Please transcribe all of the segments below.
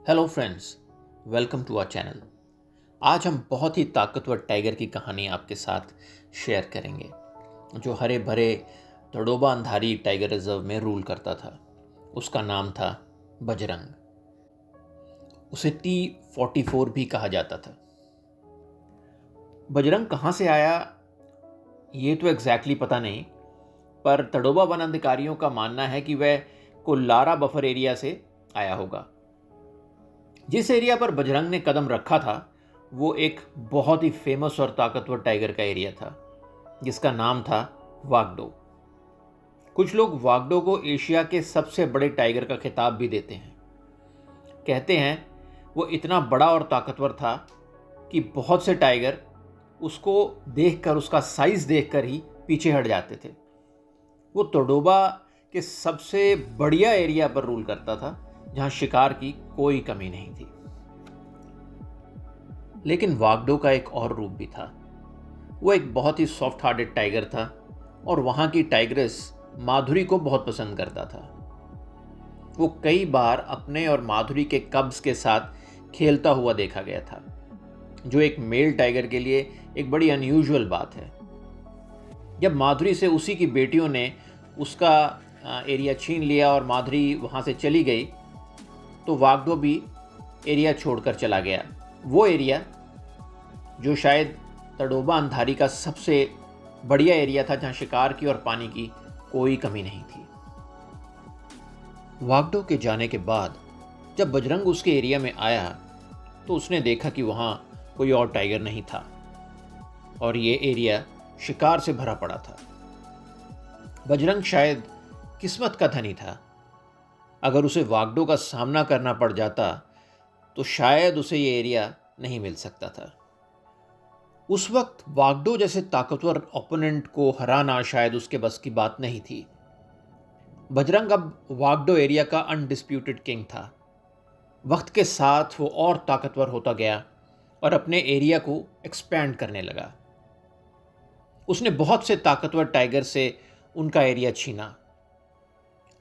Hello friends, welcome to our channel. आज हम बहुत ही ताकतवर टाइगर की कहानी आपके साथ शेयर करेंगे जो हरे भरे तड़ोबा अंधारी टाइगर रिजर्व में रूल करता था। उसका नाम था बजरंग। उसे T44 भी कहा जाता था। बजरंग कहाँ से आया ये तो एग्जैक्टली पता नहीं, पर तड़ोबा वन अधिकारियों का मानना है कि वह कोल्लारा बफर एरिया से आया होगा। जिस एरिया पर बजरंग ने कदम रखा था वो एक बहुत ही फेमस और ताकतवर टाइगर का एरिया था जिसका नाम था वागडो। कुछ लोग वागडो को एशिया के सबसे बड़े टाइगर का खिताब भी देते हैं। कहते हैं वो इतना बड़ा और ताकतवर था कि बहुत से टाइगर उसको देखकर, उसका साइज देखकर ही पीछे हट जाते थे। वो तोडोबा के सबसे बढ़िया एरिया पर रूल करता था जहां शिकार की कोई कमी नहीं थी। लेकिन वागडो का एक और रूप भी था। वो एक बहुत ही सॉफ्ट हार्टेड टाइगर था और वहां की टाइग्रेस माधुरी को बहुत पसंद करता था। वो कई बार अपने और माधुरी के कब्स के साथ खेलता हुआ देखा गया था, जो एक मेल टाइगर के लिए एक बड़ी अनयूजुअल बात है। जब माधुरी से उसी की बेटियों ने उसका एरिया छीन लिया और माधुरी वहाँ से चली गई, तो वागडो भी एरिया छोड़कर चला गया। वो एरिया जो शायद तड़ोबा अंधारी का सबसे बढ़िया एरिया था, जहाँ शिकार की और पानी की कोई कमी नहीं थी। वागडो के जाने के बाद जब बजरंग उसके एरिया में आया तो उसने देखा कि वहाँ कोई और टाइगर नहीं था और ये एरिया शिकार से भरा पड़ा था। बजरंग शायद किस्मत का धनी था। अगर उसे वागडो का सामना करना पड़ जाता तो शायद उसे ये एरिया नहीं मिल सकता था। उस वक्त वागडो जैसे ताकतवर ओपोनेंट को हराना शायद उसके बस की बात नहीं थी। बजरंग अब वागडो एरिया का अनडिस्प्यूटेड किंग था। वक्त के साथ वो और ताकतवर होता गया और अपने एरिया को एक्सपैंड करने लगा। उसने बहुत से ताकतवर टाइगर से उनका एरिया छीना।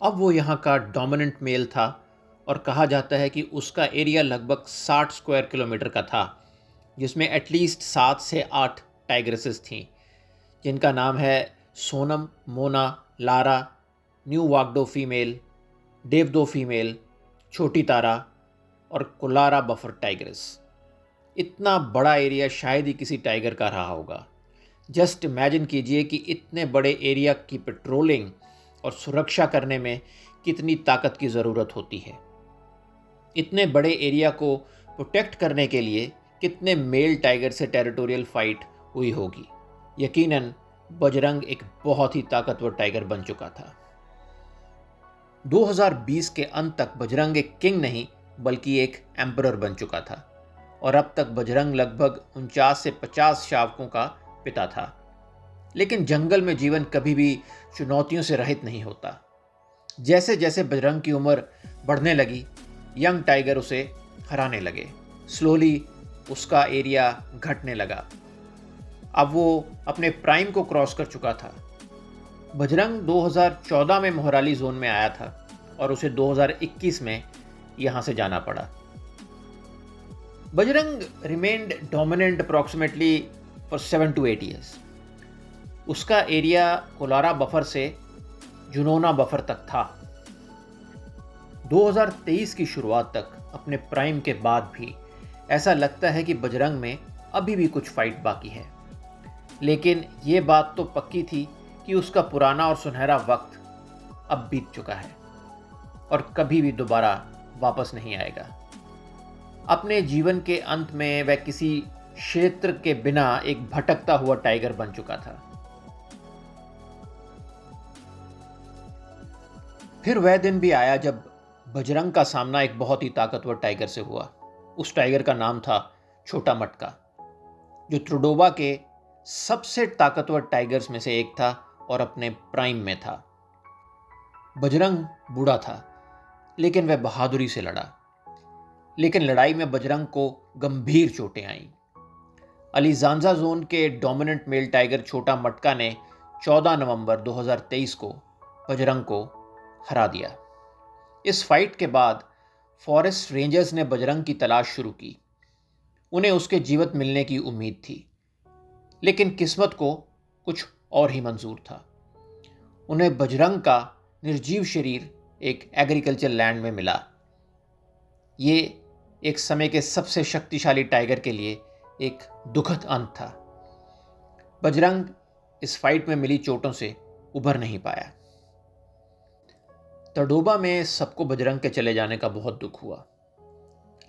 अब वो यहाँ का डोमिनेंट मेल था और कहा जाता है कि उसका एरिया लगभग 60 स्क्वायर किलोमीटर का था, जिसमें एटलीस्ट 7 से 8 टाइग्रेसेस थीं, जिनका नाम है सोनम, मोना, लारा, न्यू वागडो फीमेल, देवदो फीमेल, छोटी तारा और कोलारा बफर टाइग्रेस। इतना बड़ा एरिया शायद ही किसी टाइगर का रहा होगा। जस्ट इमेजिन कीजिए कि इतने बड़े एरिया की पेट्रोलिंग और सुरक्षा करने में कितनी ताकत की ज़रूरत होती है। इतने बड़े एरिया को प्रोटेक्ट करने के लिए कितने मेल टाइगर से टेरिटोरियल फाइट हुई होगी। यकीनन बजरंग एक बहुत ही ताकतवर टाइगर बन चुका था। 2020 के अंत तक बजरंग एक किंग नहीं बल्कि एक एम्परर बन चुका था और अब तक बजरंग लगभग 49 से 50 शावकों का पिता था। लेकिन जंगल में जीवन कभी भी चुनौतियों से रहित नहीं होता। जैसे जैसे बजरंग की उम्र बढ़ने लगी, यंग टाइगर उसे हराने लगे। स्लोली उसका एरिया घटने लगा। अब वो अपने प्राइम को क्रॉस कर चुका था। बजरंग 2014 में मोहराली जोन में आया था और उसे 2021 में यहाँ से जाना पड़ा। Bajrang remained dominant approximately for 7 to 8 years। उसका एरिया कोलारा बफर से जुनोना बफर तक था। 2023 की शुरुआत तक, अपने प्राइम के बाद भी, ऐसा लगता है कि बजरंग में अभी भी कुछ फाइट बाकी है। लेकिन ये बात तो पक्की थी कि उसका पुराना और सुनहरा वक्त अब बीत चुका है और कभी भी दोबारा वापस नहीं आएगा। अपने जीवन के अंत में वह किसी क्षेत्र के बिना एक भटकता हुआ टाइगर बन चुका था। फिर वह दिन भी आया जब बजरंग का सामना एक बहुत ही ताकतवर टाइगर से हुआ। उस टाइगर का नाम था छोटा मटका, जो तड़ोबा के सबसे ताकतवर टाइगर्स में से एक था और अपने प्राइम में था। बजरंग बूढ़ा था लेकिन वह बहादुरी से लड़ा। लेकिन लड़ाई में बजरंग को गंभीर चोटें आईं। अलीजांजा जोन के डोमिनेंट मेल टाइगर छोटा मटका ने 14 नवंबर 2023 को बजरंग को हरा दिया। इस फाइट के बाद फॉरेस्ट रेंजर्स ने बजरंग की तलाश शुरू की। उन्हें उसके जीवित मिलने की उम्मीद थी, लेकिन किस्मत को कुछ और ही मंजूर था। उन्हें बजरंग का निर्जीव शरीर एक एग्रीकल्चर लैंड में मिला। ये एक समय के सबसे शक्तिशाली टाइगर के लिए एक दुखद अंत था। बजरंग इस फाइट में मिली चोटों से उभर नहीं पाया। तडोबा में सबको बजरंग के चले जाने का बहुत दुख हुआ,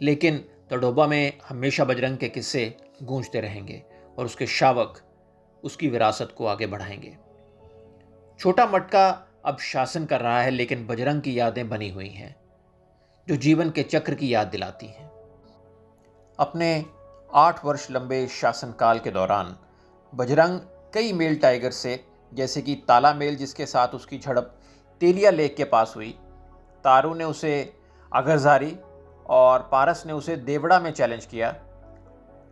लेकिन तडोबा में हमेशा बजरंग के किस्से गूंजते रहेंगे और उसके शावक उसकी विरासत को आगे बढ़ाएंगे। छोटा मटका अब शासन कर रहा है, लेकिन बजरंग की यादें बनी हुई हैं, जो जीवन के चक्र की याद दिलाती हैं। अपने 8 वर्ष लंबे शासनकाल के दौरान बजरंग कई मेल टाइगर से, जैसे कि ताला मेल जिसके साथ उसकी झड़प तेलिया लेक के पास हुई, तारू ने उसे अगरजारी और पारस ने उसे देवड़ा में चैलेंज किया,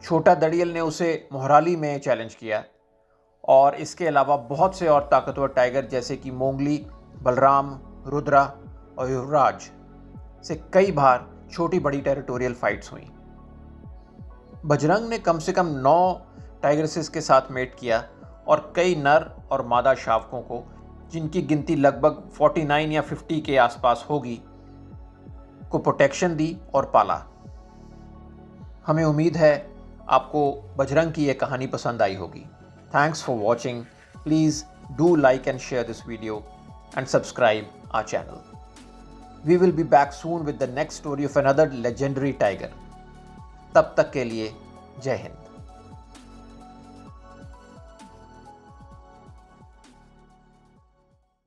छोटा दड़ियल ने उसे मोहराली में चैलेंज किया, और इसके अलावा बहुत से और ताकतवर टाइगर जैसे कि मोंगली, बलराम, रुद्रा और युवराज से कई बार छोटी बड़ी टेरिटोरियल फाइट्स हुई। बजरंग ने कम से कम 9 टाइगर्सेस के साथ मेट किया और कई नर और मादा शावकों को, जिनकी गिनती लगभग 49 या 50 के आसपास होगी, को प्रोटेक्शन दी और पाला। हमें उम्मीद है आपको बजरंग की ये कहानी पसंद आई होगी। Thanks for watching. Please do like and share this video and subscribe our channel. We will be back soon with the next story of another legendary tiger. तब तक के लिए जय हिंद।